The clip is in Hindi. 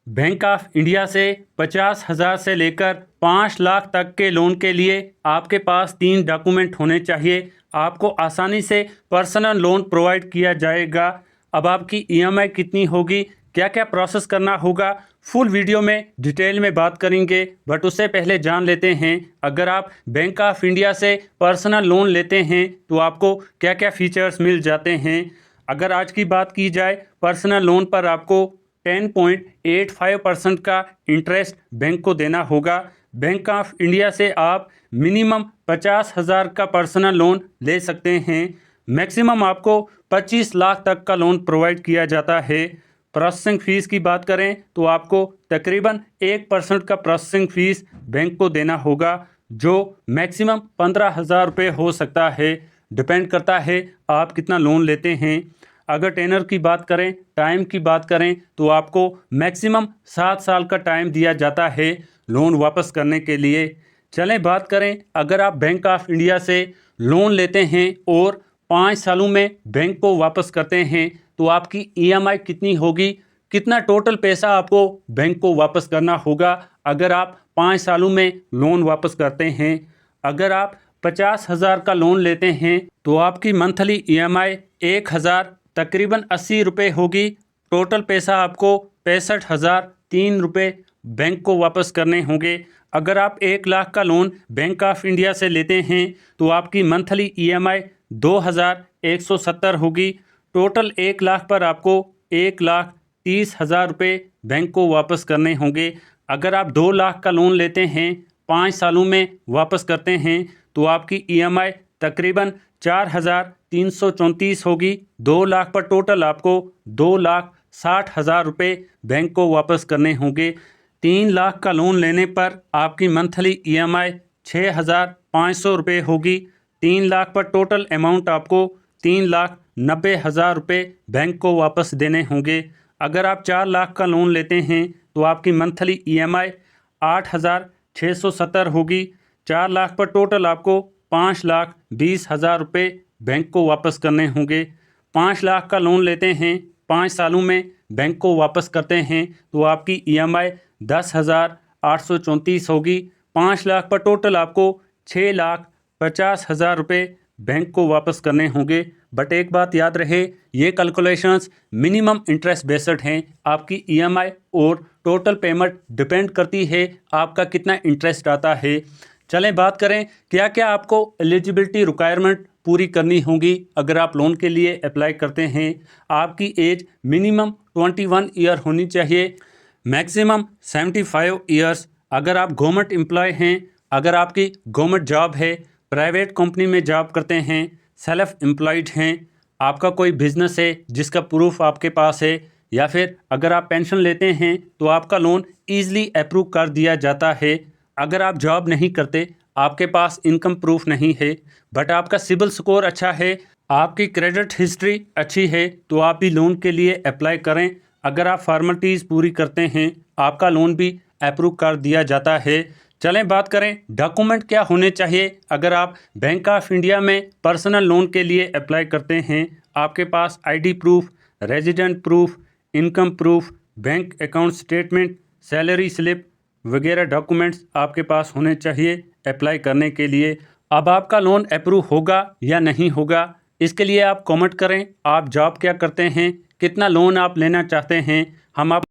बैंक ऑफ इंडिया से 50,000 से लेकर 5 लाख तक के लोन के लिए आपके पास 3 डॉक्यूमेंट होने चाहिए। आपको आसानी से पर्सनल लोन प्रोवाइड किया जाएगा। अब आपकी ईएमआई कितनी होगी, क्या क्या प्रोसेस करना होगा, फुल वीडियो में डिटेल में बात करेंगे। बट उससे पहले जान लेते हैं, अगर आप बैंक ऑफ इंडिया से पर्सनल लोन लेते हैं तो आपको क्या क्या फीचर्स मिल जाते हैं। अगर आज की बात की जाए, पर्सनल लोन पर आपको 10.85% का इंटरेस्ट बैंक को देना होगा। बैंक ऑफ इंडिया से आप मिनिमम 50,000 का पर्सनल लोन ले सकते हैं। मैक्सिमम आपको 25 लाख तक का लोन प्रोवाइड किया जाता है। प्रोसेसिंग फ़ीस की बात करें तो आपको तकरीबन 1% का प्रोसेसिंग फ़ीस बैंक को देना होगा, जो मैक्सिमम 15,000 रुपये हो सकता है। डिपेंड करता है आप कितना लोन लेते हैं। अगर टेनर की बात करें, टाइम की बात करें, तो आपको मैक्सिमम 7 साल का टाइम दिया जाता है लोन वापस करने के लिए। चलें बात करें, अगर आप बैंक ऑफ इंडिया से लोन लेते हैं और 5 सालों में बैंक को वापस करते हैं तो आपकी ईएमआई कितनी होगी, कितना टोटल पैसा आपको बैंक को वापस करना होगा अगर आप 5 सालों में लोन वापस करते हैं। अगर आप 50,000 का लोन लेते हैं तो आपकी मंथली ईएमआई 1,000 तकरीबन 80 रुपये होगी। टोटल पैसा आपको 65,003 रुपये बैंक को वापस करने होंगे। अगर आप 1 लाख का लोन बैंक ऑफ इंडिया से लेते हैं तो आपकी मंथली ईएमआई 2,170 होगी। टोटल 1 लाख पर आपको 1,30,000 रुपये बैंक को वापस करने होंगे। अगर आप 2 लाख का लोन लेते हैं, 5 सालों में वापस करते हैं तो आपकी ईएमआई तकरीबन 4,334 होगी। 2 लाख पर टोटल आपको 2,60,000 रुपये बैंक को वापस करने होंगे। 3 लाख का लोन लेने पर आपकी मंथली ईएमआई 6,500 रुपये होगी। 3 लाख पर टोटल अमाउंट आपको 3,90,000 रुपये बैंक को वापस देने होंगे। अगर आप 4 लाख का लोन लेते हैं तो आपकी मंथली ईएमआई 8,670 होगी। 4 लाख पर टोटल आपको 5,20,000 रुपये बैंक को वापस करने होंगे। 5 लाख का लोन लेते हैं, 5 सालों में बैंक को वापस करते हैं तो आपकी ईएमआई 10,834 होगी। 5 लाख पर टोटल आपको 6,50,000 रुपये बैंक को वापस करने होंगे। बट एक बात याद रहे, ये कैलकुलेशंस मिनिमम इंटरेस्ट बेस्ड हैं। आपकी ईएमआई और टोटल पेमेंट डिपेंड करती है आपका कितना इंटरेस्ट आता है। चलें बात करें, क्या क्या आपको एलिजिबिलिटी रिक्वायरमेंट पूरी करनी होगी अगर आप लोन के लिए अप्लाई करते हैं। आपकी एज मिनिमम 21 ईयर होनी चाहिए, मैक्सिमम 75 ईयर्स। अगर आप गवर्नमेंट एम्प्लॉय हैं, अगर आपकी गवर्नमेंट जॉब है, प्राइवेट कंपनी में जॉब करते हैं, सेल्फ एम्प्लॉयड हैं, आपका कोई बिजनेस है जिसका प्रूफ आपके पास है, या फिर अगर आप पेंशन लेते हैं तो आपका लोन ईजिली अप्रूव कर दिया जाता है। अगर आप जॉब नहीं करते, आपके पास इनकम प्रूफ नहीं है, बट आपका सिबिल स्कोर अच्छा है, आपकी क्रेडिट हिस्ट्री अच्छी है, तो आप भी लोन के लिए अप्लाई करें। अगर आप फॉर्मेलिटीज़ पूरी करते हैं, आपका लोन भी अप्रूव कर दिया जाता है। चलें बात करें डॉक्यूमेंट क्या होने चाहिए अगर आप बैंक ऑफ इंडिया में पर्सनल लोन के लिए अप्लाई करते हैं। आपके पास ID proof, resident proof, income proof, bank account statement, salary slip वगैरह डॉक्यूमेंट्स आपके पास होने चाहिए अप्लाई करने के लिए। अब आपका लोन अप्रूव होगा या नहीं होगा, इसके लिए आप कमेंट करें। आप जॉब क्या करते हैं, कितना लोन आप लेना चाहते हैं, हम आप